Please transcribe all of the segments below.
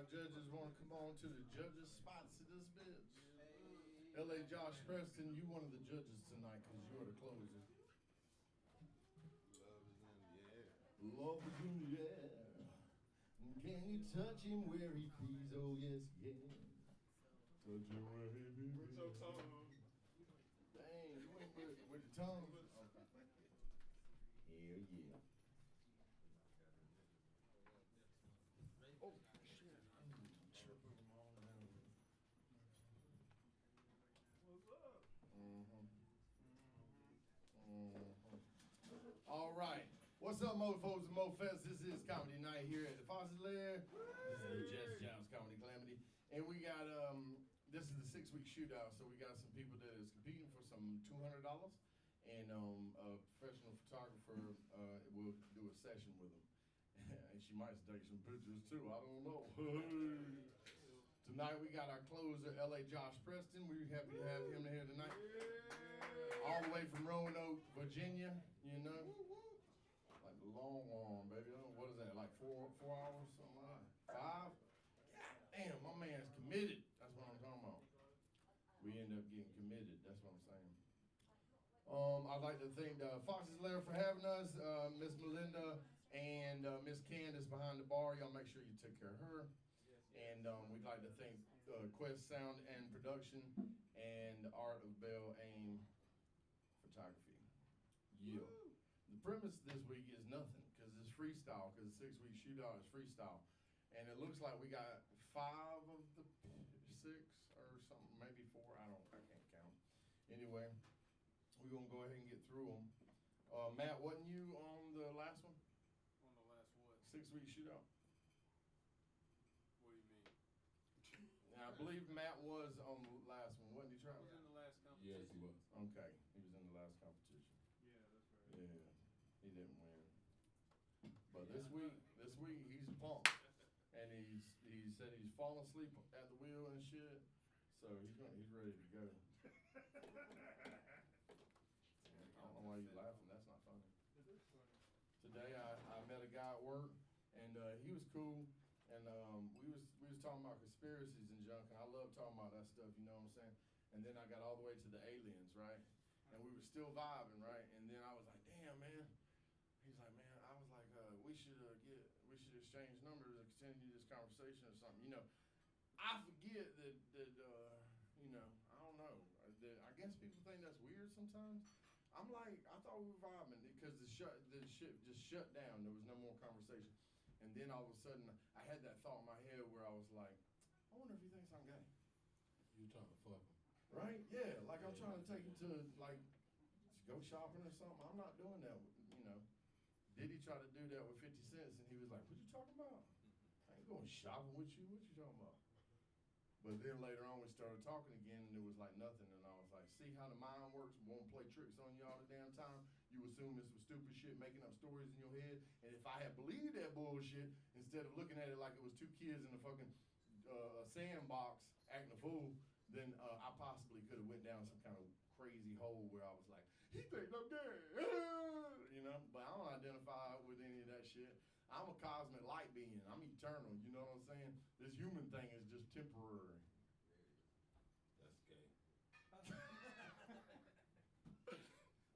our judges want to come on to the judges' spots of this bitch. L.A. Josh Preston, you one of the judges tonight because you're the closer. Love is in the air. Can you touch him where he please? Oh yes, yeah. Touch him where he please. With your tongue. Dang, you went with the tongue. Hell yeah. Oh shit! I'm tripping them all down. What's up? All right. What's up, mofos and mofests? This is comedy night here at the Fawcett Lair. This is the Jest Joust Comedy Calamity. And we got, this is the 6-week shootout, so we got some people that is competing for some $200. And a professional photographer will do a session with them. And she might take some pictures too, I don't know. Tonight we got our closer, L.A. Josh Preston. We're happy to have him here tonight. All the way from Roanoke, Virginia, you know. Like the long arm, baby. What is that, like 4 hours, something like that? 5? God damn, my man's committed. That's what I'm talking about. We end up getting committed, that's what I'm saying. I'd like to thank Fox's Lair for having us, Miss Melinda and Miss Candace behind the bar. Y'all make sure you take care of her. And we'd like to thank Quest Sound and Production and Art of Bell Aim Photography. Yeah. The premise this week is nothing, because it's freestyle, because the 6-week shootout is freestyle. And it looks like we got 5 of the 6 or something, maybe 4, I can't count. Anyway, we're gonna go ahead and get through them. Matt, wasn't you on the last one? On the last what? 6-week shootout. What do you mean? Now, I believe Matt was on the last one, wasn't he, He Travis? was in the last competition. Yes, he was. Okay, he was in the last competition. Yeah, that's right. Yeah, he didn't win. But this week he's pumped, and he said he's falling asleep at the wheel and shit. So he's ready to go. I don't know why you're laughing. That's not funny. It is funny. Today I met a guy at work, and he was cool, and we was talking about conspiracies and junk, and I love talking about that stuff. You know what I'm saying? And then I got all the way to the aliens, right? And we were still vibing, right? And then I was like, damn, man. He's like, man, I was like, we should exchange numbers and continue this conversation or something. You know, I forget that you know, I don't know. I guess people think that's weird sometimes. I'm like, I thought we were vibing because the shit just shut down. There was no more conversation. And then all of a sudden, I had that thought in my head where I was like, I wonder if he thinks I'm gay. You trying to fuck him. Right? Yeah, like I'm trying to take him to, like, go shopping or something. I'm not doing that, you know. Diddy tried to do that with 50 Cent, and he was like, what you talking about? I ain't going shopping with you. What you talking about? But then later on, we started talking again, and it was like nothing. And I was like, see how the mind works? Won't play tricks on you all the damn time. You assume it's some stupid shit, making up stories in your head. And if I had believed that bullshit, instead of looking at it like it was 2 kids in a fucking sandbox acting a fool, then I possibly could have went down some kind of crazy hole where I was like, he thinks I'm gay, you know? But I don't identify with any of that shit. I'm a cosmic light being. I'm eternal, you know what I'm saying? This human thing is just temporary. That's gay.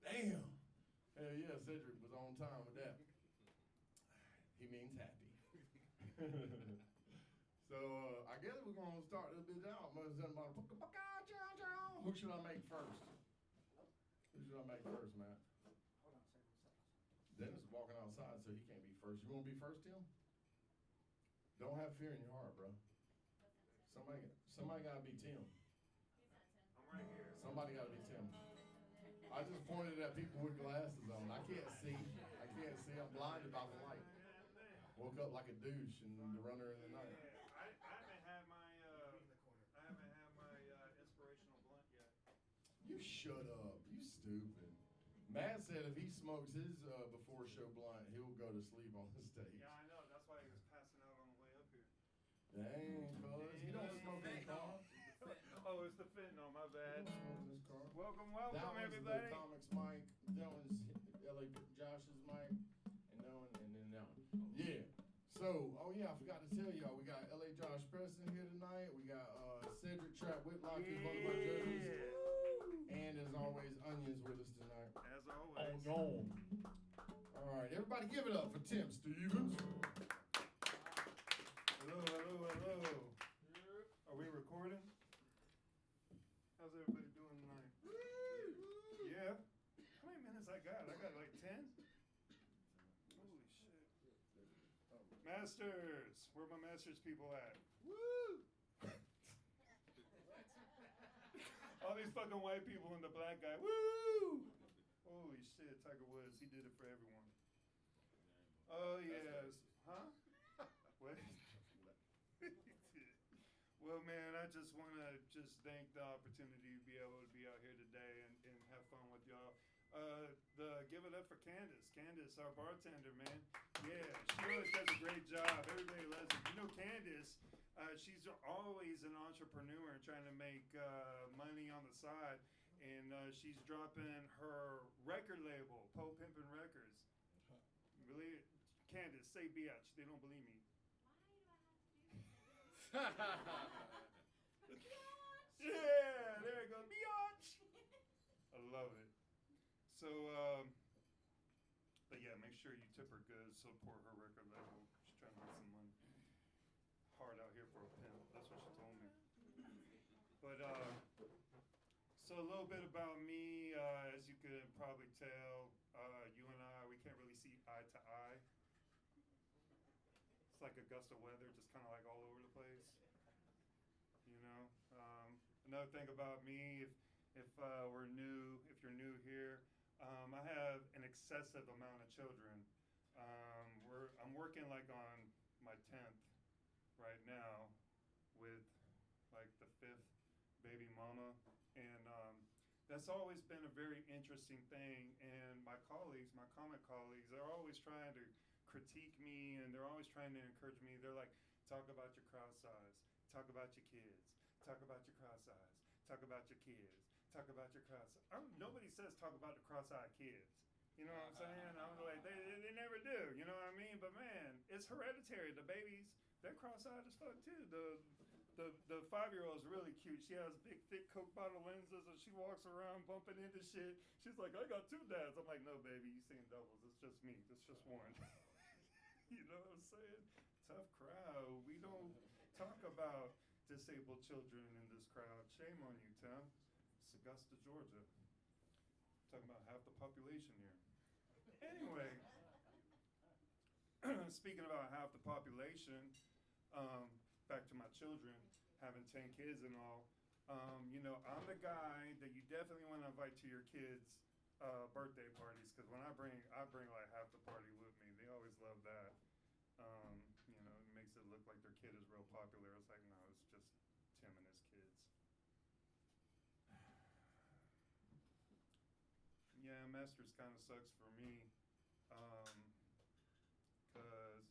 Damn. Hell yeah, Cedric was on time with that. He means happy. So I guess we're gonna start this bitch out. Who should I make first? Who should I make first, Matt? Hold on a second. Dennis is walking outside, so he can't be first. You wanna be first, Tim? Don't have fear in your heart, bro. Somebody gotta be Tim. I'm right here. Somebody gotta be Tim. I just pointed at people with glasses on. I can't see. I'm blinded by the light. Woke up like a douche and the runner in the night. I haven't had my inspirational blunt yet. You shut up. You stupid. Matt said if he smokes his before show blunt, he'll go to sleep on the stage. Yeah, I know. That's why he was passing out on the way up here. Dang, cuz. He don't smoke in the car. Oh, it's the fentanyl. My He bad. don't smoke in his car. Welcome, That one's everybody. the comics mic. That one's L.A. Josh's mic. And that one, and then that one. Yeah. So, So, oh yeah, I forgot to tell y'all, we got LA Josh Preston here tonight. We got Cedric Trap Whitlock is one of my judges. And as always, Onion's with us tonight. As always. Oh, no. All right, everybody give it up for Tim Stevens. Hello, hello, hello. Are we recording? How's everybody doing tonight? Yeah? How many minutes I got? I got like 10? Holy shit. Masters! Where my Masters people at? Woo! All these fucking white people and the black guy. Woo! Holy shit, Tiger Woods, he did it for everyone. Oh, yes. Huh? What? Well, man, I just want to just thank the opportunity to be able to be out here today and have fun with y'all. Give it up for Candace. Candace, our bartender, man. Yeah, she always does a great job. Everybody loves it. You know, Candace, she's always an entrepreneur and trying to make money on the side. And she's dropping her record label, Po Pimpin' Records. Believe it? Candace, say biatch. They don't believe me. Yeah, there you go, biatch. I love it. So, but yeah, make sure you tip her good, support her record label. She's trying to make some money. Hard out here for a pimp. That's what she told me. But so a little bit about me. As you could probably tell, you and I, we can't really see eye to eye. It's like a gust of weather, just kind of like all over the place. You know. Another thing about me, if you're new here, I have an excessive amount of children. I'm working like on my 10th right now with like the 5th baby mama, and that's always been a very interesting thing. And my colleagues, my comic colleagues, they're always trying to critique me, and they're always trying to encourage me. They're like, talk about your crowd size, talk about your kids, talk about your crowd size, talk about your kids, talk about your crowd size. Nobody says talk about the cross-eyed kids. You know what I'm saying? I'm like, they never do. You know what I mean? But man, it's hereditary. The babies, they're cross-eyed as fuck too. The 5-year-old's really cute. She has big, thick Coke bottle lenses, and she walks around bumping into shit. She's like, I got 2 dads. I'm like, no, baby, you seeing doubles. It's just me. It's just one. You know what I'm saying? Tough crowd. We don't talk about disabled children in this crowd. Shame on you, Tim. It's Augusta, Georgia. Talking about half the population here. Anyway, speaking about half the population, back to my children, having 10 kids and all. You know, I'm the guy that you definitely want to invite to your kids' birthday parties, because when I bring like half the party with me. They always love that. You know, it makes it look like their kid is real popular. It's like, no, it's just Tim and his kids. Yeah, Masters kind of sucks for me, because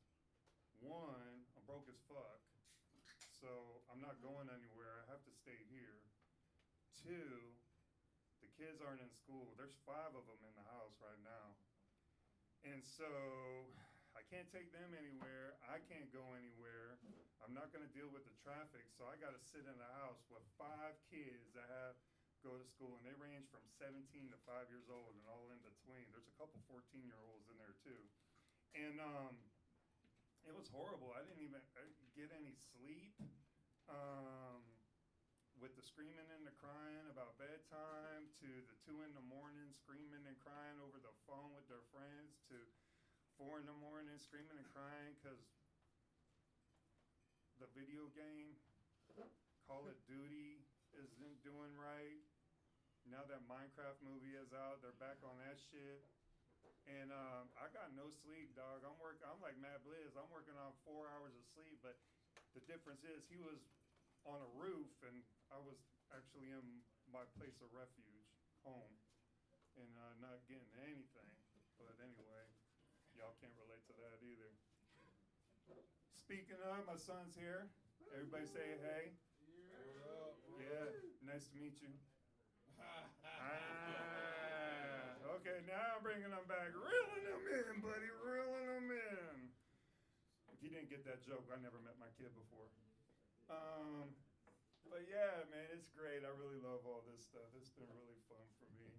one, I'm broke as fuck, so I'm not going anywhere. I have to stay here. 2, the kids aren't in school. There's 5 of them in the house right now, and so I can't take them anywhere. I can't go anywhere. I'm not going to deal with the traffic, so I got to sit in the house with 5 kids that go to school, and they range from 17 to 5 years old and all in between. There's a couple 14-year-olds in there too. And it was horrible. I didn't even get any sleep. With the screaming and the crying about bedtime, to the 2 in the morning screaming and crying over the phone with their friends, to 4 in the morning screaming and crying because the video game, Call of Duty, isn't doing right. Now that Minecraft movie is out, they're back on that shit. And I got no sleep, dog. I'm like Matt Blizz. I'm working on 4 hours of sleep, but the difference is he was on a roof and I was actually in my place of refuge, home, and not getting anything. But anyway, y'all can't relate to that either. Speaking of, my son's here. Everybody say hey. Yeah, nice to meet you. Okay, now I'm bringing them back. Reeling them in, buddy. Reeling them in. If you didn't get that joke. I never met my kid before. But yeah, man, it's great. I really love all this stuff. It's been really fun for me.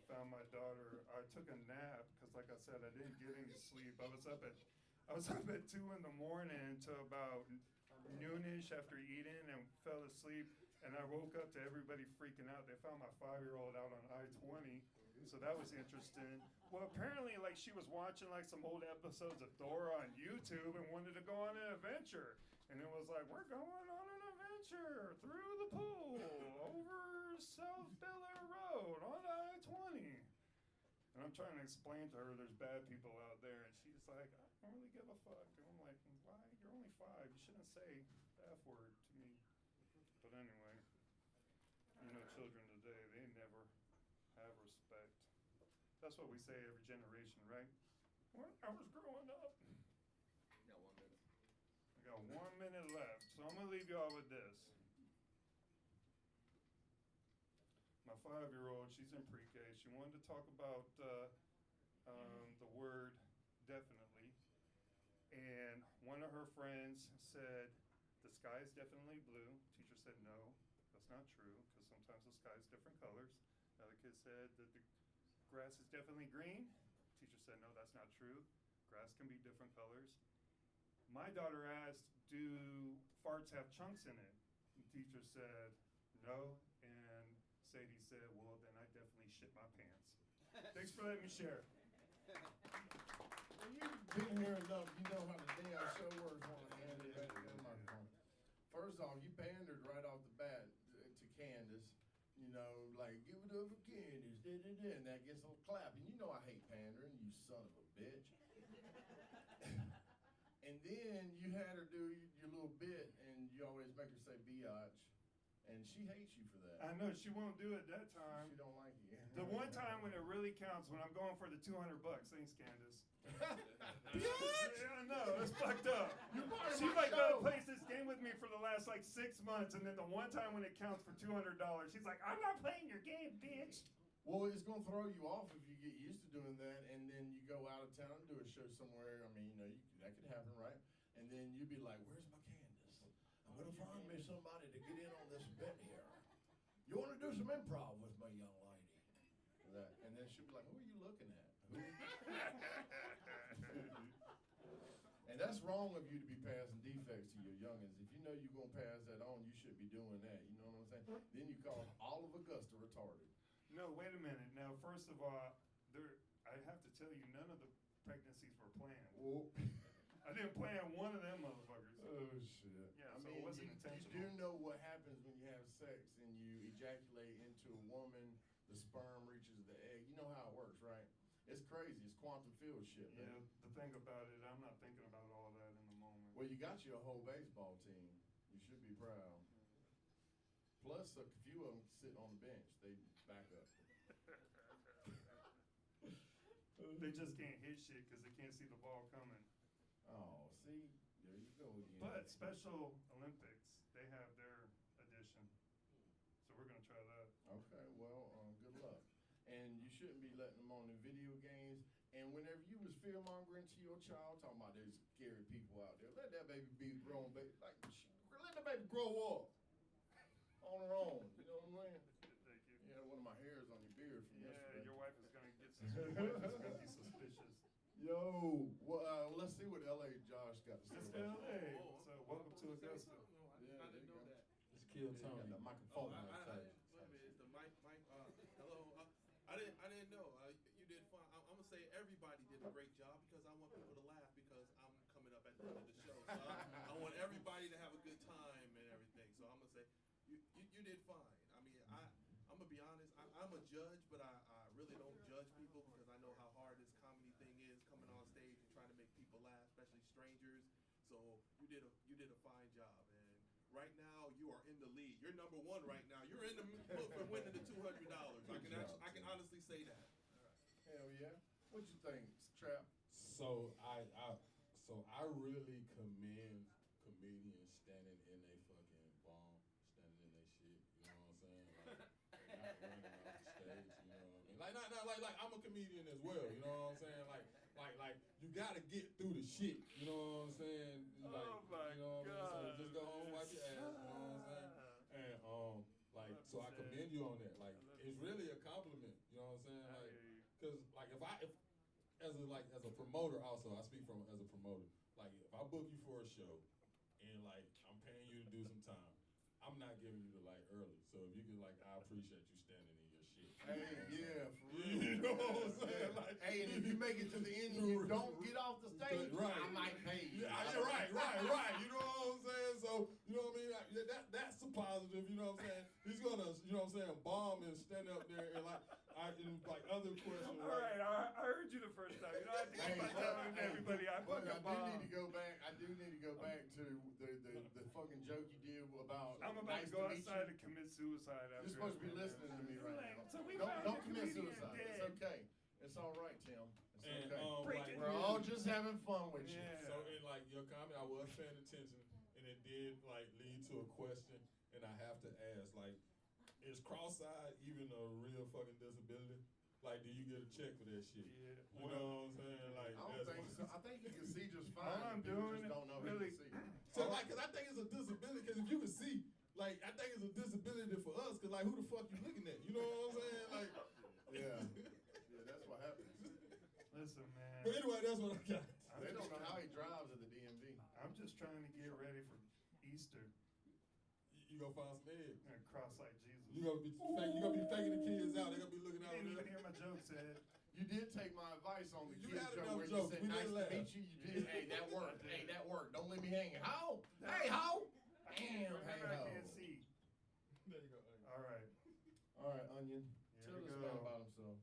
Found my daughter. I took a nap because, like I said, I didn't get any sleep. I was up at 2 in the morning until about noonish after eating and fell asleep. And I woke up to everybody freaking out. They found my 5-year-old out on I-20, so that was interesting. Well, apparently, like she was watching like some old episodes of Dora on YouTube and wanted to go on an adventure. And it was like, we're going on an adventure through the pool over South Bel Air Road on I-20. And I'm trying to explain to her there's bad people out there, and she's like, I don't really give a fuck. And I'm like, why? You're only 5. You shouldn't say the F word to me. But anyway, children today, they never have respect. That's what we say every generation, right? When I was growing up. You got 1 minute. I got 1 minute left, so I'm gonna leave y'all with this. My 5-year-old, she's in pre-K. She wanted to talk about the word definitely, and one of her friends said, the sky is definitely blue. Teacher said, no, that's not true, because sometimes the sky is different colors. Another kid said that the grass is definitely green. Teacher said, no, that's not true. Grass can be different colors. My daughter asked, do farts have chunks in it? The teacher said, no, and Sadie said, well, then I definitely shit my pants. Thanks for letting me share. Well, you've been here enough. You know how the damn show works on the hand of that microphone. First off, you pandered right off the bat to Candace. You know, like, give it up for Candace, and that gets a clap. And you know I hate pandering, you son of a bitch. And then you had her do your little bit, and you always make her say biatch. And she hates you for that. I know, she won't do it that time. She don't like you. The one time when it really counts, when I'm going for the $200. Thanks, Candace. Yeah, I know, it's fucked up. She like plays this game with me for the last like 6 months, and then the one time when it counts for $200, she's like, I'm not playing your game, bitch. Well, it's gonna throw you off if you get used to doing that, and then you go out of town and do a show somewhere. I mean, that could happen, right? And then you'd be like, where's my Candace? I'm gonna find me somebody to get in on this bet here. You wanna do some improv with me, young lady? And then she'll be like, who are you looking at? And that's wrong of you to be passing defects to your youngins. If you know you're gonna pass that on, you should be doing that. You know what I'm saying? Then you call all of Augusta retarded. No, wait a minute. Now, first of all, I have to tell you, none of the pregnancies were planned. Well, I didn't plan one of them motherfuckers. oh shit. Yeah, I so mean, it wasn't you intentional. do know what happens when you have sex and you ejaculate into a woman, the sperm reaches the egg. You know how it works, right? It's crazy. It's quantum field shit, man. Yeah, the thing about it, I'm not thinking about all that in the moment. Well, you got you a whole baseball team. You should be proud. Plus, a few of them sit on the bench. They back up. They just can't hit shit because they can't see the ball coming. Oh, see? There you go again. But Special Olympics, they have their edition. So we're going to try that. Okay, well, good luck. And you shouldn't be letting them on the video games. And whenever you was fear-mongering to your child, talking about there's scary people out there, let that baby be a grown baby. Like, let that baby grow up on her own. You know what I'm saying? Thank you. Yeah, one of my hairs on your beard from yesterday. Your wife is going to get suspicious. Yo, well, let's see what LA Josh got to say. It's about LA. that. So welcome to Augusta. Yeah, I there didn't you know go. that. Let's kill Yeah, you got Tony. the microphone on wait the a minute, is the mic, hello, I didn't know, you did fine. I'm gonna say everybody did a great job because I want people to laugh because I'm coming up at the end of the show. So I want everybody to have a good time and everything. So I'm gonna say, you did fine. I mean, I'm gonna be honest, I'm a judge, but I really don't judge people because I know how hard this comedy thing is, coming on stage and trying to make people laugh, especially strangers. So you did a fine job, and right now you are in the lead. You're number 1 right now. You're in the book for winning the $200. I can honestly say that. Hell yeah. What you think, Trap? So I really commend comedians standing in their fucking bomb, standing in their shit. You know what I'm saying? Like, not running off the stage. You know what I mean? Like not like I'm a comedian as well. You know what I'm saying? Like you gotta get through the shit. You know know what I'm saying? Like, Oh my you know what I mean? So God. just go home, wipe your ass, you know what I'm saying? And like, so I commend you on that. Like, it's really a compliment, you know what I'm saying? I Like, hear you. cause like if as a promoter also, I speak from as a promoter. Like, if I book you for a show, and like I'm paying you to do some time, I'm not giving you the light early. So if you could, like, I appreciate you standing in your shit. Hey, yeah, for real. You know what I'm saying? Like, Hey, and if you make it to the end and you don't get off the stage, right. I might pay you. Yeah, right. You know what I'm saying? So, you know what I mean? Like, that's a positive, you know what I'm saying? He's gonna, you know what I'm saying, bomb and stand up there and like other questions. All right, I heard you the first time. You don't have to keep on telling everybody I but fucking I bomb. do need to go back. I do need to go back to the fucking joke you did about. I'm about nice to go meet outside you. and commit suicide after. You're supposed to be this. listening to me right now. So we Don't found a commit comedian suicide. dead. It's okay. It's all right, Tim. It's And, okay. Breaking We're all just having fun with you. Yeah. So in like your comment, I was paying attention, and it did like lead to a question, and I have to ask, like, is cross-eyed even a real fucking disability? Like, do you get a check for that shit? Yeah. You know what I'm saying? Like, I don't think so. I think you can see just fine. All I'm People doing just don't know really- he can see. So like, cause I think it's a disability. Cause if you can see, like, I think it's a disability for us. Cause like, who the fuck you looking at? You know what I'm saying? Like, Yeah. Yeah, that's what happens. Listen, man. But anyway, that's what I got. They don't know how he drives at the DMV. I'm just trying to get ready for Easter. You gonna find some eggs. I'm gonna cross like Jesus. You gonna be faking the kids out. They gonna be looking You out. didn't even there. hear my jokes, Ed. You did take my advice on the You kids had show enough where you jokes. said, We nice didn't to laugh. meet you. You did. Hey, that worked. Hey, that worked. Don't leave me hanging. How? Hey, how? Damn, Remember, hey, I ho. can't see. There you go. All right. All right, Onion. Here Tell we this go. man about himself.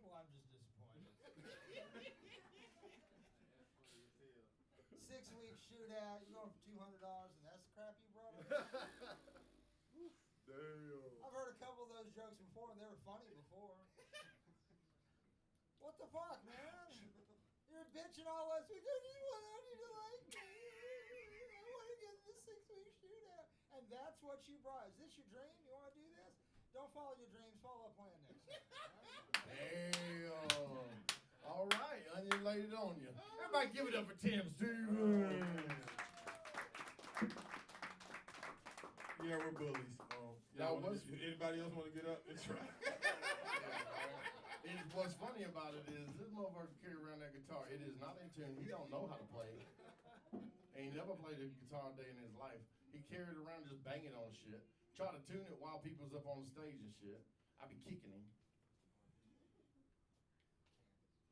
Well, I'm just disappointed. 6-week shootout, you're going for $200, and that's the crap you brought up? Damn. I've heard a couple of those jokes before, and they were funny before. What the fuck, man? You're bitching all last week. I just want you to like me. I want to get in this 6-week shootout. And that's what you brought. Is this your dream? You want to do this? Don't follow your dreams. Follow a plan next time. Damn. All right, Onion laid it on you. Everybody give it up for Tim Stevens. Yeah, we're bullies. Now, Anybody else want to get up and try? And what's funny about it is this motherfucker carry around that guitar. It is not in tune. He don't know how to play it. And he never played a guitar a day in his life. He carried it around just banging on shit. Try to tune it while people's up on the stage and shit. I be kicking him.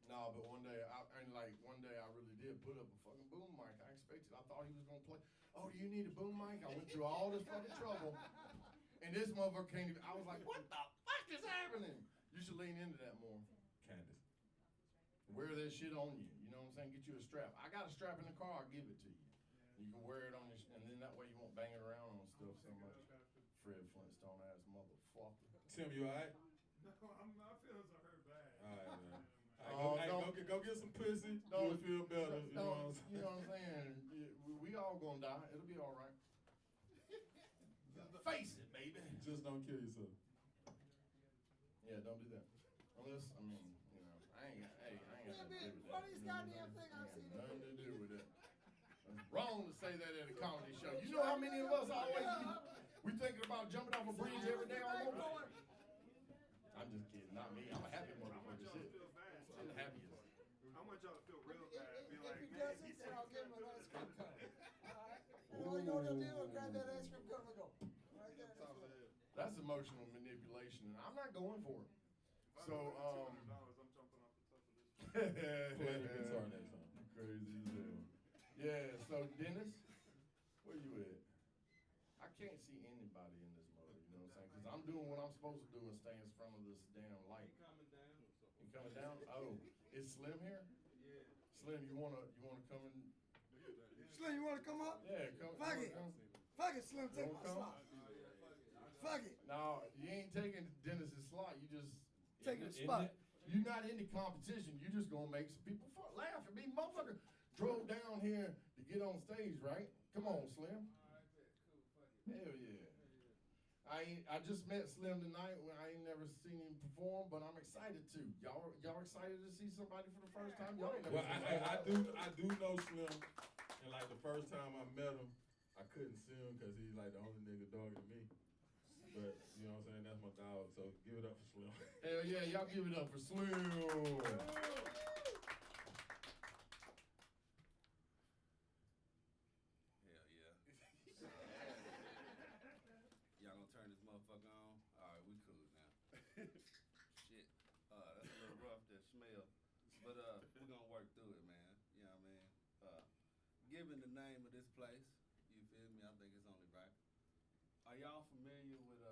No, but one day I really did put up a fucking boom mic. I expected. I thought he was gonna play. Oh, do you need a boom mic? I went through all this fucking trouble, and this motherfucker can't even. I was like, what the fuck is happening? You should lean into that more. Candace. Wear that shit on you. You know what I'm saying? Get you a strap. I got a strap in the car. I'll give it to you. You can wear it on your, and then that way you won't bang it around on stuff so much. Fred Flintstone ass motherfucker. Tim, you alright? No, my feelings are hurt bad. Alright, man. Oh, Go get some pussy. Don't- You'll feel better. You know what I'm saying? You know what I'm saying? We all gonna die. It'll be all right. Face it, baby. Just don't kill yourself. Yeah, don't do that. Unless, I mean, you know, I ain't got Yeah, nothing to man, do with that. funniest goddamn thing I've seen. Nothing to do with it. It's wrong to say that at a comedy show. You know how many of us always we thinking about jumping off a bridge every day on Mobile? I'm just kidding, not me. I'm a happy motherfucker. Shit. I'm the happiest. I want y'all to feel real bad. Be like, If he man, doesn't, then I'll give him an ice cream cone. Alright? And all you know what he'll do is grab that ice cream cone and go right there. That's emotional manipulation, and I'm not going for it. So, $200, I'm jumping off the top of this. Play the guitar next time. Crazy as hell. Yeah, so Dennis, where you at? I can't see anybody in this mode, you know what I'm saying? Because I'm doing what I'm supposed to do and stay in front of this damn light. You coming down? Oh, is Slim here? Yeah. Slim, you wanna come in? Slim, you want to come up? Yeah, come. Fuck you it. wanna come? Fuck it, Slim, take You my wanna come? slot. Fuck it. No, you ain't taking Dennis's slot. You just Taking a spot. You're not in the competition. You just gonna make some people laugh at me, motherfucker. Drove down here to get on stage, right? Come on, Slim. Hell yeah. I just met Slim tonight. I ain't never seen him perform, but I'm excited to. Y'all excited to see somebody for the first time? Y'all ain't never Well, seen I do know Slim, and like the first time I met him, I couldn't see him because he's like the only nigga dog to me. But you know what I'm saying? That's my dog. So give it up for Slim. Hell yeah, y'all give it up for Slim. Hell yeah. Y'all gonna turn this motherfucker on? Alright, we cool now. Shit. That's a little rough, that smell. But we're gonna work through it, man. You know what I mean? Given the name of this place, you feel me? I think it's only right. Are y'all familiar with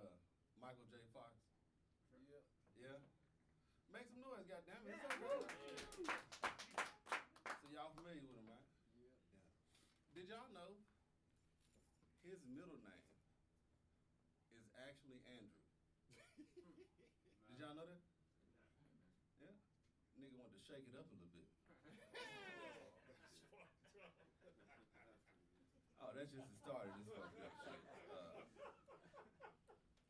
Michael J. Fox? Yeah. Yeah? Make some noise, goddammit. It's okay. So y'all familiar with him, right? Yeah. Did y'all know his middle name is actually Andrew? Did y'all know that? Yeah. Nigga wanted to shake it up a little bit. Oh, that's just the start of this fucked up shit.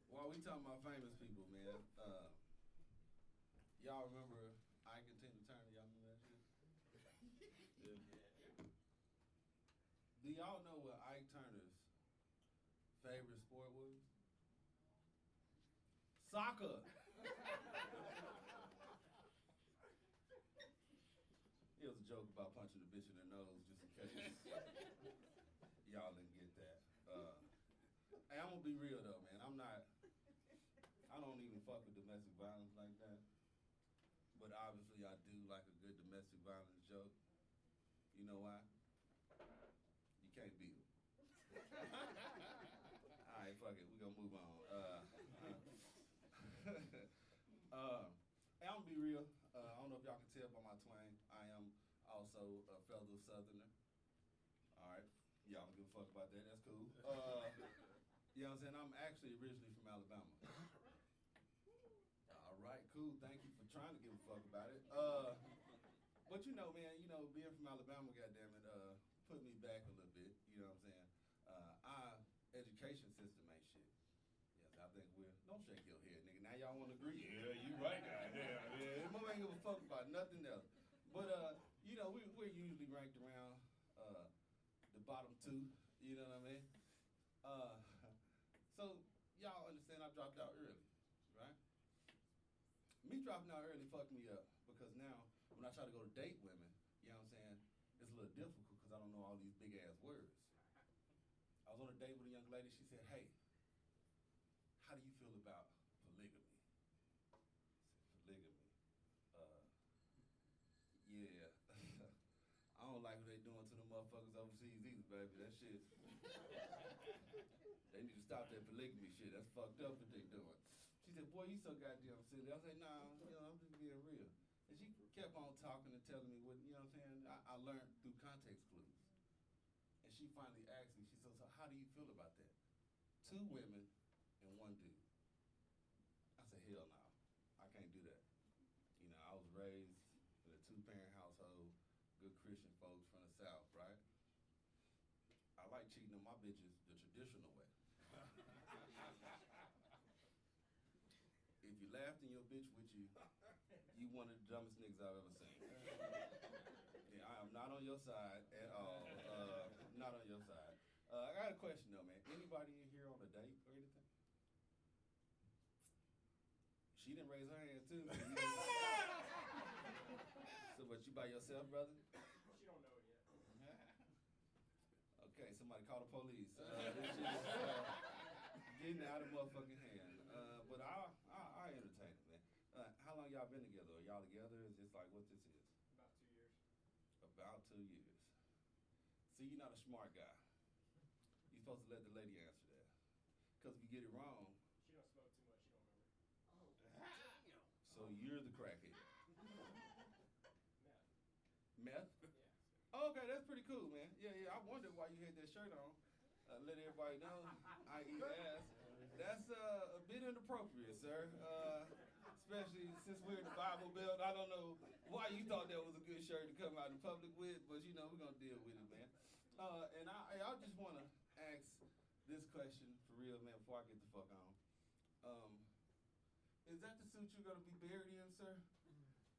While we talking about famous people, man, y'all remember Ike and Tina Turner? Y'all remember that shit? Yeah. Do y'all know what Ike Turner's favorite sport was? Soccer. It was a joke about punching a bitch in the nose, just in case y'all didn't get that. Hey, I'm gonna be real though, man. I don't even fuck with domestic violence like that. But obviously I do like a good domestic violence joke. You know why? You can't beat them. Alright, fuck it. We're gonna move on. Hey, I'm gonna be real. I don't know if y'all can tell by my twang. I am also a fellow Southerner. Alright. Y'all don't give a fuck about that. That's cool. You know what I'm saying? I'm actually originally from Alabama. All right, cool. Thank you for trying to give a fuck about it. But you know, man, being from Alabama, goddammit, put me back a little bit. You know what I'm saying? Our education system ain't shit. Yes, I think don't shake your head, nigga. Now y'all want to agree? Yeah, you right, guy. Yeah. Mother ain't give a fuck about nothing else. But we're usually ranked around the bottom two. You know what I mean? So y'all understand I dropped out early, right? Me dropping out early fucked me up because now when I try to go to date women, you know what I'm saying, it's a little difficult because I don't know all these big ass words. I was on a date with a young lady. She said, "Hey, how do you feel about polygamy?" I said, "Polygamy? Yeah." I don't like what they doing to the motherfuckers overseas either, baby. That shit. They need to stop that polygamy shit. That's fucked up what they doing. She said, "Boy, you so goddamn silly." I said, "Nah, I'm just being real." And she kept on talking and telling me what, you know what I'm saying? I learned through context clues. And she finally asked me, she said, "So how do you feel about that? 2 women and 1 dude." I said, "Hell no. I can't do that." I was raised in a 2-parent household, good Christian folks from the South, right? I like cheating on my bitches the traditional way. If you laughed and your bitch with you, you one of the dumbest niggas I've ever seen. Yeah, I am not on your side at all. Not on your side. I got a question though, man. Anybody in here on a date or anything? She didn't raise her hand too. So what, you by yourself, brother? She don't know it yet. Okay, somebody call the police. This shit is getting out of motherfucking hand. But I entertain it, man. How long y'all been together? Are y'all together? Is this like what this is? About 2 years. About 2 years. See, you're not a smart guy. You're supposed to let the lady answer that. Because if you get it wrong, She don't smoke too much. She don't remember. so you're the crackhead. Meth. Meth? Yeah. Oh, okay, that's pretty cool, man. Yeah. I wondered why you had that shirt on. Let everybody know I eat ass. That's a bit inappropriate, sir. Especially since we're in the Bible Belt. I don't know why you thought that was a good shirt to come out in public with, but we're gonna deal with it, man. And I just wanna ask this question for real, man, before I get the fuck on. Is that the suit you're gonna be buried in, sir?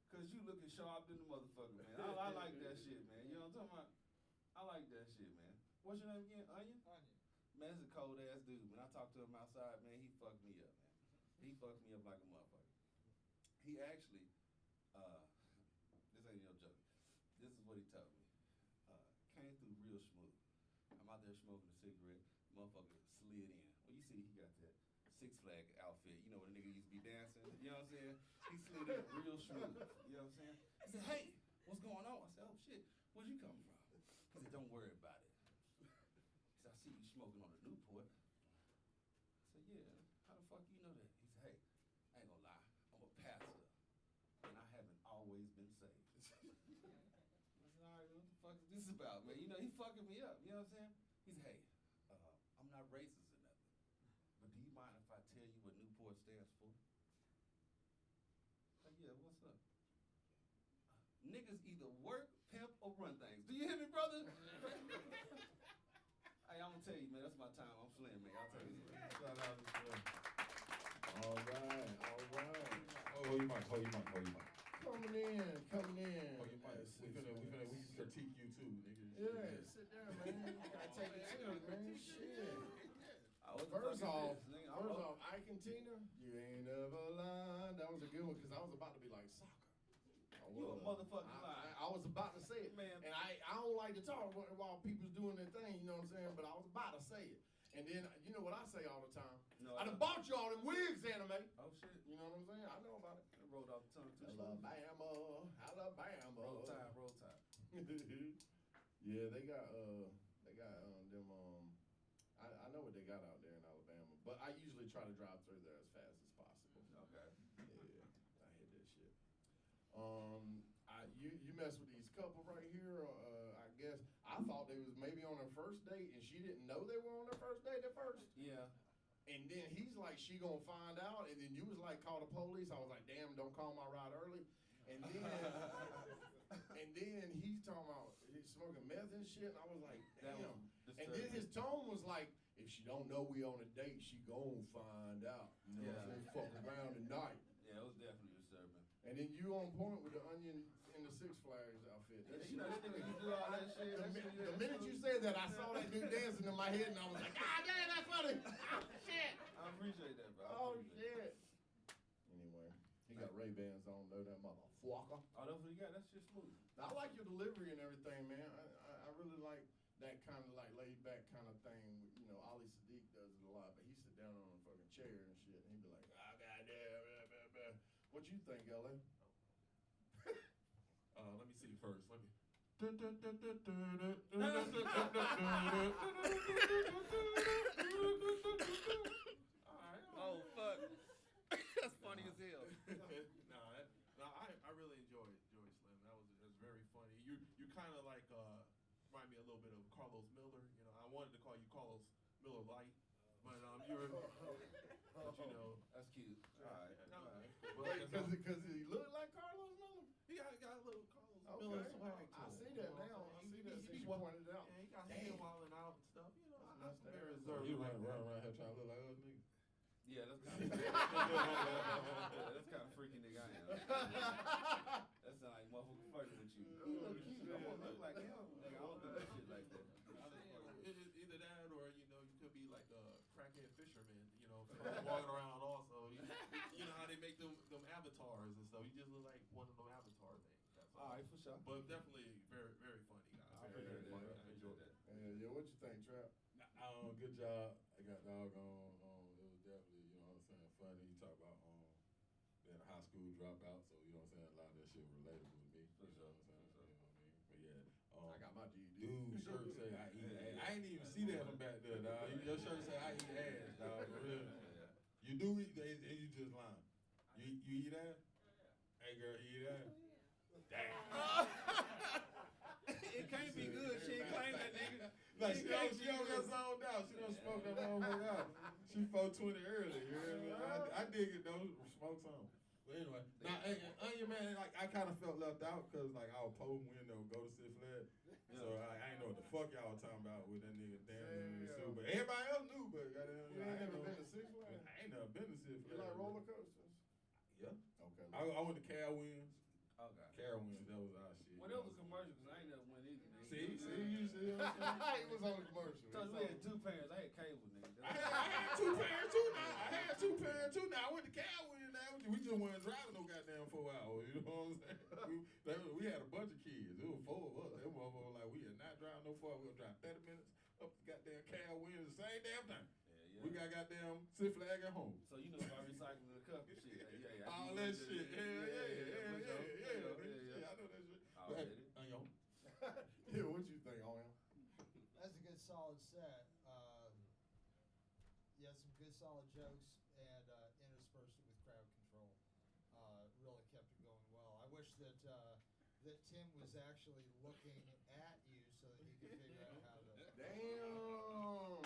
Cause you looking sharp than the motherfucker, man. I like that shit, man. You know what I'm talking about? I like that shit, man. What's your name again? Onion? Onion. Man, that's a cold ass dude. When I talked to him outside, man, he fucked me up, man. He fucked me up like a motherfucker. He actually, this ain't no joke. This is what he told me. Came through real smooth. I'm out there smoking a cigarette. Motherfucker slid in. Well, you see, he got that Six Flag outfit. You know when a nigga used to be dancing? You know what I'm saying? He slid in real smooth. You know what I'm saying? He said, hey, what's going on? I said, oh shit, where'd you come from? He said, don't worry about it. He said, I see you smoking on the Newport. I said, yeah, how the fuck you know that? He said, hey, I ain't gonna lie, I'm a pastor, and I haven't always been saved. I said, all right, what the fuck is this about, man? You know, he fucking me up, you know what I'm saying? He said, hey, I'm not racist or nothing, but do you mind if I tell you what Newport stands for? I said, yeah, what's up? Niggas either work, pimp, or run things. Do you hear me, brother? Hey, I'm gonna tell you, man, that's my time. I'm Slim, man. I'll tell you. Shout out to Slim. All right, all right. Oh, you might. Coming in. Oh, you might. We can critique you too, nigga. Yeah, sit down, man. You gotta take it serious, man. Shit. What the First fuck off, is this, nigga? Ike and Tina, you ain't never lied. That was a good one because I was about to be like soccer. You a motherfucking liar. I was about to say it, Man. and I don't like to talk while people's doing their thing. You know what I'm saying? But I was about to say it, and then you know what I say all the time. No, I done bought you all them wigs, anime. Oh shit. You know what I'm saying? I know about it. It rolled off the tongue too smooth. Alabama. Roll tide. Yeah, they got them. I know what they got out there in Alabama, but I usually try to drive through there as fast as possible. Okay. Yeah, I hate that shit. You mess with these couple right here. I guess I thought they was maybe on their first date, and she didn't know they were on their first date at first. Yeah. And then he's like, she gonna find out, and then you was like, call the police. I was like, damn, don't call my ride early. And then he's talking about he's smoking meth and shit, and I was like, That damn. was And then his tone was like, if she don't know we on a date, she gon' find out. You know what I'm saying? Fuck around tonight. Yeah, it was definitely disturbing. And then you on point with the onion in the Six Flags outfit. That Yeah, shit- you know, this nigga, you do all that shit. the minute you said that, I saw that dude dancing in my head, and I was like, ah, damn, that's funny. Oh, shit. I appreciate that, bro. Oh, shit. Anyway, he got Ray-Bans on, though, that motherfucker. Oh, that's what you got? That's just smooth. I like your delivery and everything, man. I really like that kind of like laid back kind of thing. You know, Ali Sadiq does it a lot, but he sit down on a fucking chair and shit, and he be like, "Ah, goddamn, blah, blah, blah." What you think, LA? Let me see first. Let me. Oh, fuck. That's funny as hell. I really enjoyed Slim. That was very funny. You kind of like remind me a little bit of Carlos Miller. You know, I wanted to call you Carlos Miller Light, but you're, but you know, That's cute. All right. no, Because he looked like Carlos Miller. he got a little Carlos Okay. Miller swag to I him, see you that know now. what I I'm see saying? that He since you wa- pointed it out. Yeah, he got Damn. hair wilding out and stuff. You know, I'm That's very nasty. observant You like run that. around here trying to look like us niggas. Yeah, that's kind of that's kind of freaky nigga I am. That sound like motherfucker flirting with you. You look cute. I want to look like him. Nigga, I don't do that shit like that. Either that or you know you could be like a crackhead fisherman, you know, walking around also. You know how they make them avatars and stuff. You just look like one of them avatar things. That's All right, for sure. But definitely very very funny guys. I Very, very appreciate that. funny. I enjoyed that. Yeah, what you think, Trap? Good job. I got doggone. It was definitely, you know what I'm saying, funny. You talk about being a high school dropout, so you know what I'm saying. A lot of that shit relatable to me. For You know sure. what I'm saying. You know what I mean. But yeah, I got my GED. dude, shirt say I eat ass. I ain't even see that from back there, dog. Your shirt say I eat ass, dog. For real. You do eat that, and you just lying. You eat ass? Hey girl, you eat ass? Damn. It can't be good. She ain't claim that nigga. Like she don't get zoned out. She don't smoke that motherfucker out. She 420 early. You hear me? I dig it though. Smoke some. But anyway, now Onion Man, like I kind of felt left out because like I was posting window go to Six Flags, so I ain't know what the fuck y'all was talking about with that nigga dancing in the suit. But everybody else knew. But goddamn, You ain't never been to Six Flags? I ain't never been to Six You Flags. like roller coasters? Yeah. Okay. I went to Carowinds. Okay. Carowinds, that was our shit. Well, that was a commercial because I ain't never went either, nigga. See what I'm saying? He was on the commercial. So we had two parents. I had cable, nigga. I had two parents too now. I went to Carowinds now. We just wasn't driving no goddamn 4 hours. You know what I'm saying? We had a bunch of kids. It was 4 of us. They motherfuckers like, we are not driving no 4 hours. We'll drive 30 minutes up to goddamn Carowinds the same damn time. Yeah. We got goddamn Six Flags at home. So you know about recycling the cup and shit. Yeah. All that shit. Yeah. Yeah. I know that shit. Oh, But, did it? Yeah, what you think on him? That's a good solid set. Yeah, some good solid jokes and interspersed it with crowd control. Really kept it going well. I wish that that Tim was actually looking at you so that he could figure out how to. Damn.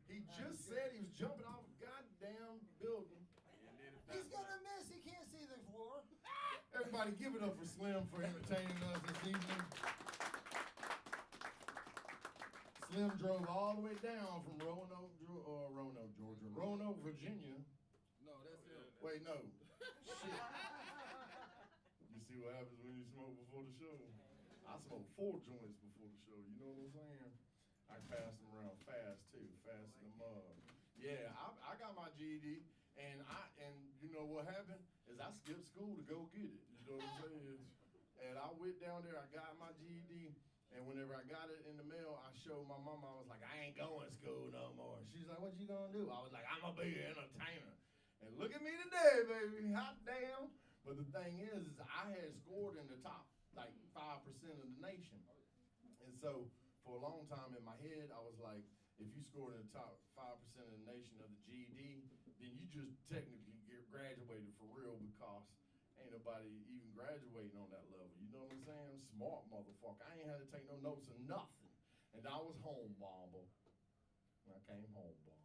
He just said he was jumping off a goddamn building. He's gonna miss. He can't see the floor. Everybody give it up for Slim for entertaining us this evening. Slim drove all the way down from Roanoke, Georgia. Roanoke, Virginia. No, that's him. Wait, no. Shit. You see what happens when you smoke before the show? I smoked 4 joints before the show. You know what I'm saying? I passed them around fast too, fast in the mug. Yeah, I got my GED, and you know what happened is I skipped school to go get it. You know what I'm saying? And I went down there, I got my GED, and whenever I got it in the mail, I showed my mama. I was like, I ain't going to school no more. She's like, what you gonna do? I was like, I'm gonna be an entertainer. And look at me today, baby. Hot damn. But the thing is I had scored in the top like 5% of the nation. And so for a long time in my head, I was like, if you scored in the top 5% of the nation of the GED, then you just technically get graduated for real because ain't nobody even graduating on that level. You know what I'm saying? Smart motherfucker. I ain't had to take no notes or nothing. And I was home bomber. And I came home bomber.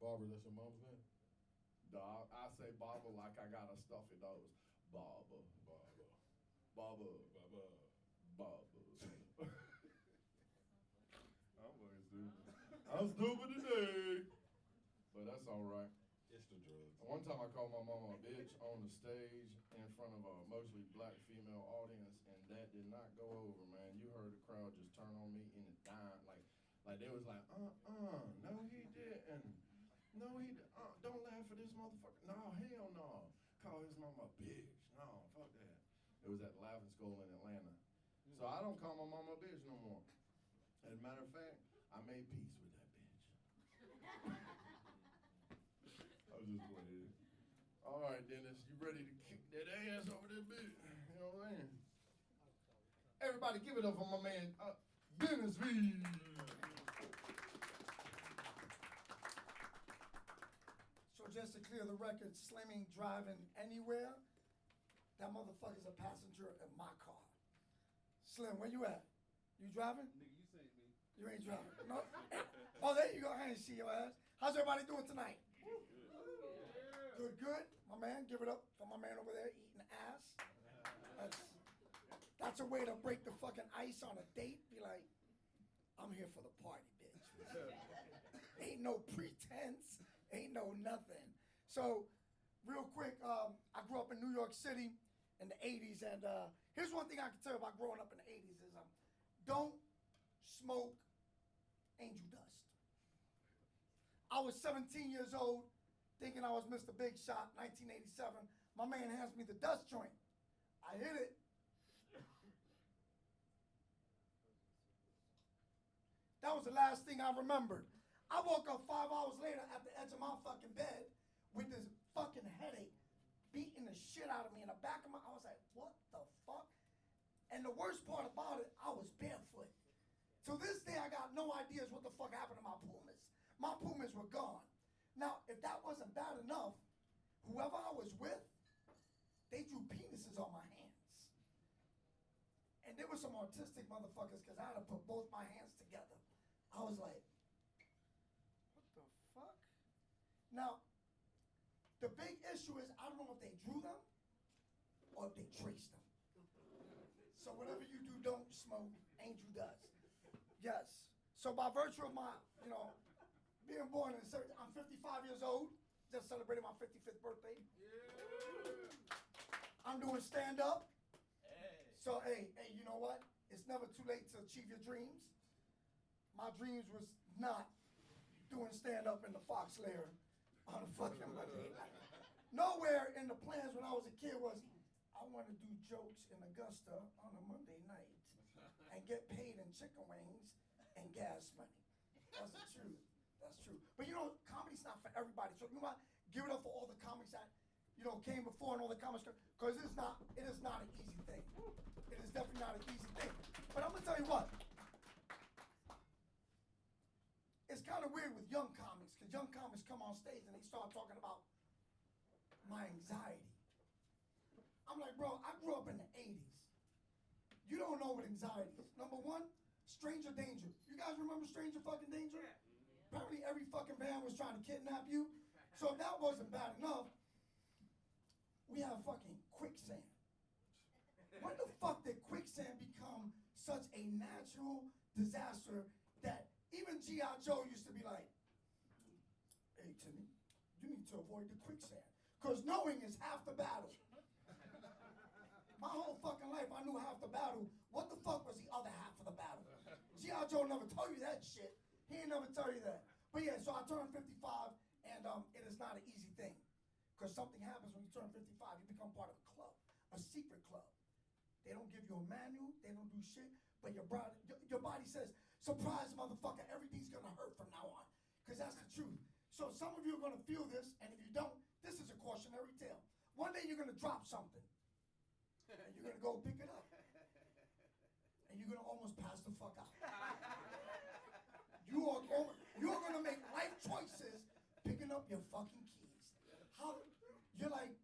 Barbara, that's your mom's name? Dog, I say Baba like I got a stuffy nose. Baba. I'm fucking stupid. I'm stupid today. But that's all right. It's the drugs. One time I called my mama a bitch on the stage in front of a mostly black female audience, and that did not go over, man. You heard the crowd just turn on me in a dime. Like they was like, no he didn't. No, don't laugh at this motherfucker. No, hell no. Call his mama a bitch. No, fuck that. It was at the Laughing Skull in Atlanta. So I don't call my mama a bitch no more. As a matter of fact, I made peace with that bitch. I was just playing. All right, Dennis, you ready to kick that ass over this bitch? You know what I'm saying? Everybody give it up for my man, Dennis V. So just to clear the record, Slim ain't driving anywhere. That motherfucker's a passenger in my car. Slim, where you at? You driving? Nigga, you seen me. You ain't driving. No? Oh, there you go. I ain't see your ass. How's everybody doing tonight? Good. My man, give it up for my man over there eating ass. That's a way to break the fucking ice on a date. Be like, I'm here for the party, bitch. Ain't no pretense. Ain't no nothing. So, real quick, I grew up in New York City in the 80s, and here's one thing I can tell you about growing up in the 80s is don't smoke angel dust. I was 17 years old, thinking I was Mr. Big Shot, 1987. My man hands me the dust joint. I hit it. That was the last thing I remembered. I woke up 5 hours later at the edge of my fucking bed with this fucking headache beating the shit out of me in the back of my, I was like, what the fuck? And the worst part about it, I was barefoot. To this day, I got no ideas what the fuck happened to my Pumas. My Pumas were gone. Now, if that wasn't bad enough, whoever I was with, they drew penises on my hands. And there were some autistic motherfuckers because I had to put both my hands together. I was like, Now, the big issue is I don't know if they drew them or if they traced them. So whatever you do, don't smoke. Angel does. Yes. So by virtue of my, being born in the 70s, I'm 55 years old. Just celebrated my 55th birthday. I'm doing stand-up. So, hey, you know what? It's never too late to achieve your dreams. My dreams was not doing stand-up in the Fox lair on a fucking Monday night. Nowhere in the plans when I was a kid was, I want to do jokes in Augusta on a Monday night and get paid in chicken wings and gas money. That's the truth. That's true. But comedy's not for everybody. So you know what? Give it up for all the comics that, came before and all the comics, because it is not an easy thing. It is definitely not an easy thing. But I'm gonna tell you what. It's kind of weird with young comics, because young comics come on stage and they start talking about my anxiety. I'm like, bro, I grew up in the 80s. You don't know what anxiety is. Number one, stranger danger. You guys remember stranger fucking danger? Yeah. Apparently every fucking band was trying to kidnap you. So if that wasn't bad enough, we have fucking quicksand. When the fuck did quicksand become such a natural disaster that even G.I. Joe used to be like, hey, Timmy, you need to avoid the quicksand. Because knowing is half the battle. My whole fucking life, I knew half the battle. What the fuck was the other half of the battle? G.I. Joe never told you that shit. He ain't never tell you that. But yeah, so I turned 55, and it is not an easy thing. Because something happens when you turn 55. You become part of a club, a secret club. They don't give you a manual. They don't do shit. But your body says, surprise, motherfucker, everything's going to hurt from now on. Because that's the truth. So some of you are going to feel this, and if you don't, this is a cautionary tale. One day you're going to drop something. And you're going to go pick it up. And you're going to almost pass the fuck out. You're going to make life choices picking up your fucking keys. You're like,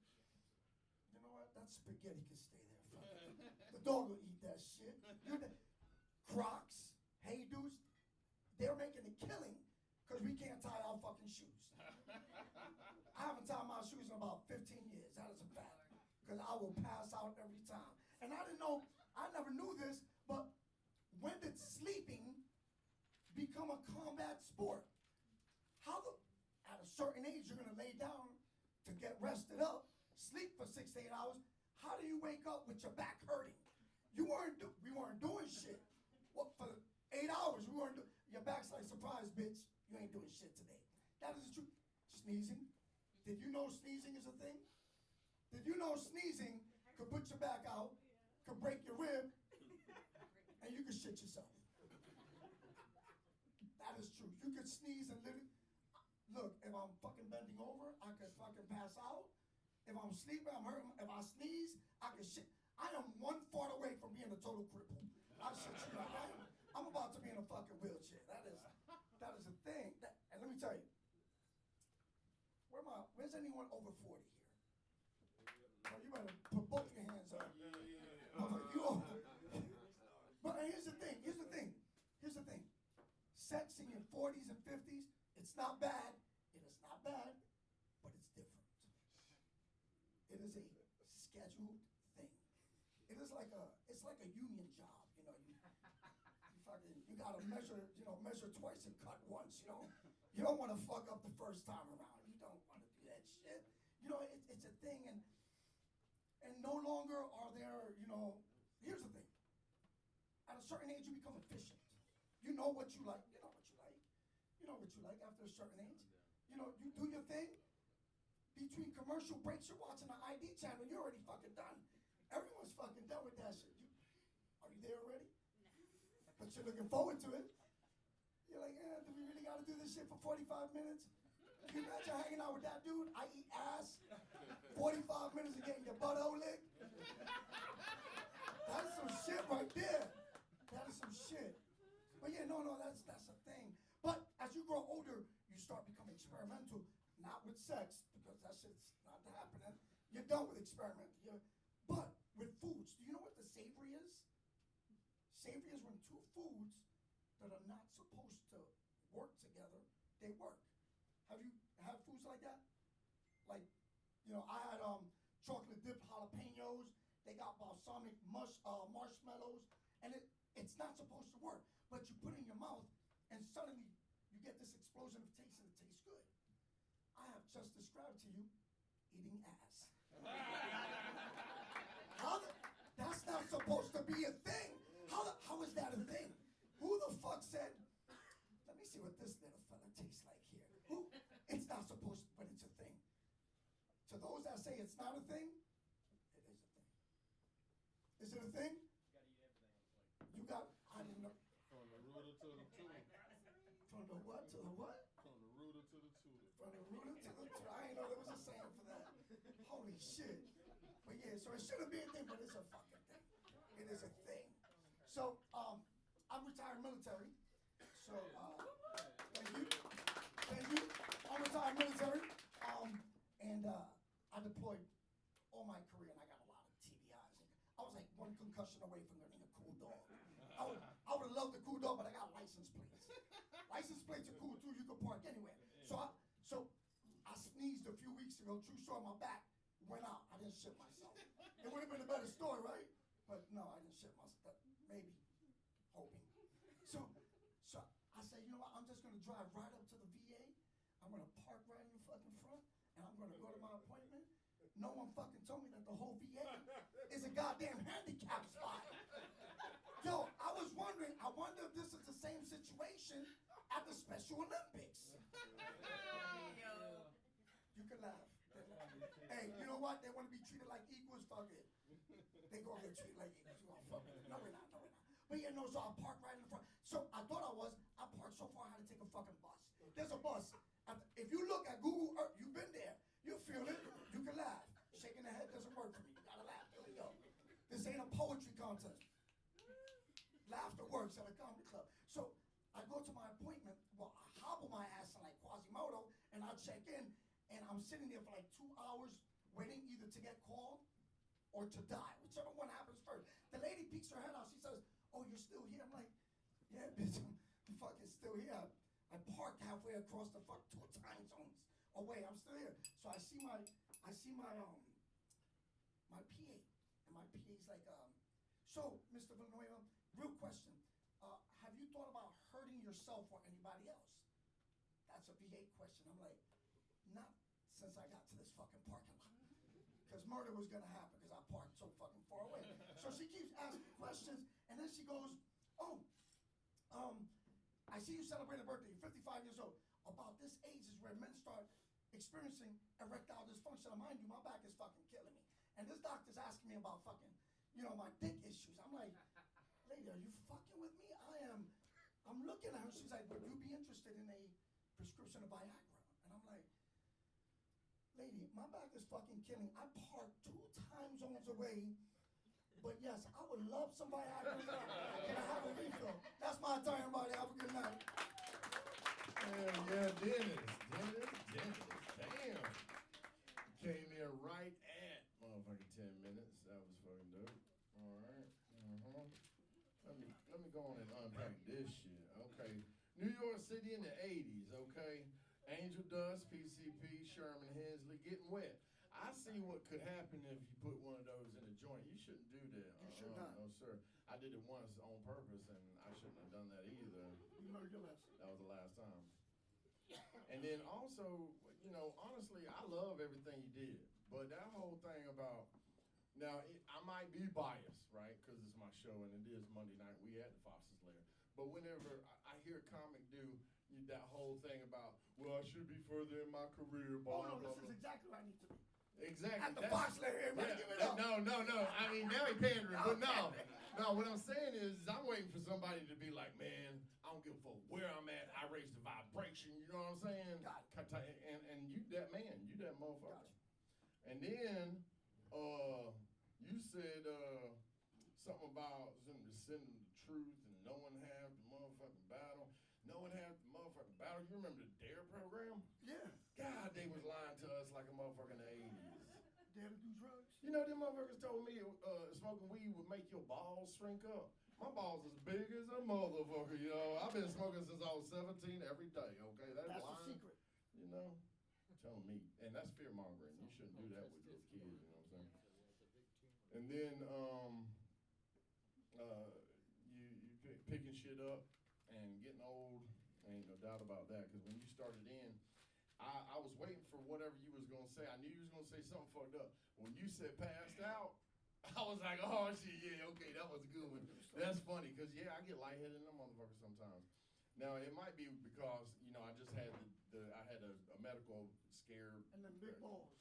you know what? That spaghetti can stay there. Fuck it. The dog will eat that shit. Crocs, hey dudes, they're making a killing because we can't tie our fucking shoes. I haven't tied my shoes in about 15 years. That is a fact. Because I will pass out every time. And I never knew this, but when did sleeping become a combat sport? At a certain age, you're going to lay down to get rested up, sleep for 6 to 8 hours. How do you wake up with your back hurting? We weren't doing shit. What, for 8 hours, your back's like, surprise, bitch, you ain't doing shit today. That is the truth. Sneezing. Did you know sneezing is a thing? Did you know sneezing could put your back out, could break your rib, and you could shit yourself? That is true. You could sneeze and literally, look, if I'm fucking bending over, I could fucking pass out. If I'm sleeping, I'm hurting. If I sneeze, I can shit. I am one fart away from being a total cripple. I shit you out. I'm about to be in a fucking wheelchair. That is a thing. And let me tell you, where's anyone over 40 here? Oh, you better put both your hands up. But here's the thing. Sex in your 40s and 50s, it's not bad. It is not bad, but it's different. It is a scheduled thing. It's like a union job. You gotta measure twice and cut once. You don't want to fuck up the first time around. You don't want to do that shit. It's a thing, and no longer are there. Here's the thing. At a certain age, you become efficient. You know what you like. After a certain age. You do your thing. Between commercial breaks, you're watching the ID channel. You're already fucking done. Everyone's fucking done with that shit. Are you there already? No. But you're looking forward to it. You're like, do we really got to do this shit for 45 minutes? Can you imagine hanging out with that dude? I eat ass. 45 minutes of getting your butthole licked. That's some shit right there. That is some shit. But yeah, no, that's a thing. But as you grow older, you start becoming experimental. Not with sex, because that shit's not happening. You're done with experimental. But with foods, do you know what the savory is? Savory is when two foods that are not supposed to work together, they work. Have you had foods like that? Like, you know, I had chocolate dipped jalapenos. They got balsamic marshmallows, and it's not supposed to work. But you put it in your mouth, and suddenly you get this explosion of taste, and it tastes good. I have just described to you eating ass. That's not supposed to be a thing. How is that a thing? Who the fuck said, let me see what this little fella tastes like here? It's not supposed to, but it's a thing. To those that say it's not a thing, it is a thing. Is it a thing? You gotta eat everything on the plate. I didn't know. From the rooter to the tutor. From the what to the what? From the rooter to the tutor. From the rooter to the tutor. I didn't know there was a saying for that. Holy shit. But yeah, so it shouldn't be a thing, but it's a fucking thing. It is a thing. So, I'm retired military. So, thank you. Thank you. I'm retired military. And I deployed all my career, and I got a lot of TBIs. I was like one concussion away from getting a cool dog. I would have loved a cool dog, but I got license plates. License plates are cool too. You can park anywhere. So I sneezed a few weeks ago. True story. My back went out. I didn't shit myself. It would have been a better story, right? But no, I didn't shit myself. Maybe, hoping. So I said, you know what? I'm just gonna drive right up to the VA. I'm gonna park right in the fucking front, and I'm gonna go to my appointment. No one fucking told me that the whole VA is a goddamn handicap spot. Yo, I was wondering, I wonder if this is the same situation at the Special Olympics. You can laugh. Hey, you know what? They want to be treated like equals, fuck it. They gonna get treated like equals. You gonna fuck it. No, we're not. But yeah, no, so I parked right in the front. So I thought I parked so far I had to take a fucking bus. There's a bus. If you look at Google Earth, you've been there. You feel it. You can laugh. Shaking the head doesn't work for me. You gotta laugh. Here we go. This ain't a poetry contest. Laughter works at a comedy club. So I go to my appointment. Well, I hobble my ass in like Quasimodo, and I check in, and I'm sitting there for like 2 hours waiting either to get called or to die, whichever one happens first. The lady peeks her head out. She says, "Oh, you're still here?" I'm like, "Yeah, bitch, I'm fucking still here. I parked halfway across the fuck 2 time zones away. I'm still here." So I see my PA, and my PA's like, "So, Mr. Villanueva, real question. Have you thought about hurting yourself or anybody else?" That's a VA question. I'm like, not since I got to this fucking parking lot. Because murder was gonna happen because I parked so fucking far away. So she keeps asking questions, and then she goes, "Oh, I see you celebrating a birthday. You're 55 years old. About this age is where men start experiencing erectile dysfunction. And mind you, my back is fucking killing me. And this doctor's asking me about fucking, my dick issues." I'm like, "Lady, are you fucking with me? I'm looking at her." She's like, "Would you be interested in a prescription of Viagra?" And I'm like, "Lady, my back is fucking killing. I parked 2 time zones away. But yes, I would love some Viagra. Can I have a refill?" That's my time, everybody. Have a good night. Hell yeah, Dennis. Damn. Came in right at motherfucking 10 minutes. That was fucking dope. All right. Let me go on and unpack this shit. Okay. New York City in the 80s, okay? Angel Dust, PCP, Sherman Hensley, getting wet. I see what could happen if you put one of those in a joint. You shouldn't do that. You should not. No, sir. I did it once on purpose, and I shouldn't have done that either. You learned your lesson. That was the last time. And then also, honestly, I love everything you did. But that whole thing about, now, I might be biased, right? Because it's my show, and it is Monday night. We at the Foster's Lair. But whenever I hear a comic do that whole thing about, well, I should be further in my career, blah, Oh, no, blah, this blah. is exactly where I need to be. Exactly. At the Fox Lair, everybody give it up. No. I mean, now he pandering, but no. No, what I'm saying is I'm waiting for somebody to be like, "Man, I don't give a fuck where I'm at. I raise the vibration." You know what I'm saying? Got it. And you that man. You that motherfucker. Gotcha. And then you said something about sending the truth and no one have the motherfucking battle. No one have the motherfucking battle. You remember the DARE program? Yeah. God, they was lying to us like a motherfucker in the 80s. Dare to do drugs? You know, them motherfuckers told me smoking weed would make your balls shrink up. My balls as big as a motherfucker, yo. I've been smoking since I was 17 every day, okay? That's the lying. secret. You know? telling me, and that's fear mongering. You shouldn't do that with your kids. You know what I'm saying? And then you picking shit up and getting old. Ain't no doubt about that. Because when you started in, I was waiting for whatever you was gonna say. I knew you was gonna say something fucked up. When you said passed out, I was like, oh shit, yeah, okay, that was a good one. That's funny, cause yeah, I get lightheaded in them motherfuckers sometimes. Now it might be because I just had I had a medical scare. And them big balls.